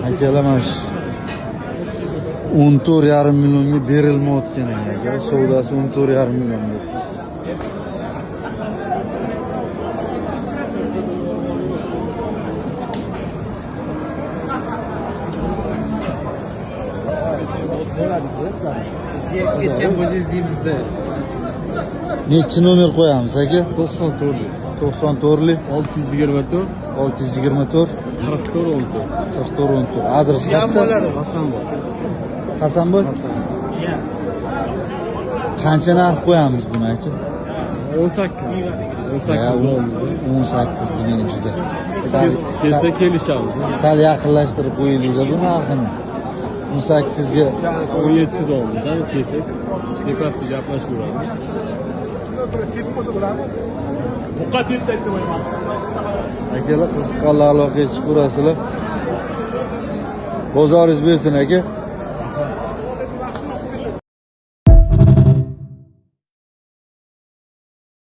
Akalamış 14,5 milyonga berilmayotgan aka. Savdosi 14,5 milyon debmiz. Nechi nomer qo'yamiz aka? 94. 94li 624 624 44 14. 44 14. Adres qayerda? Hasanboy. Hasanboy. Qancha narx qo'yamiz buni aka? 18. 18 olmuş. 18 degan juda. Kelsa kelishamiz. Sal yaqinlashtirib qo'yinglar bu narxini. 18 ga 17 de olmuş. Hani kesek. Tekrar yaklaşıyoruz. Akalar qiziqqanlar aloqaga chiqaverasizlar. Bozoringiz bersin aka.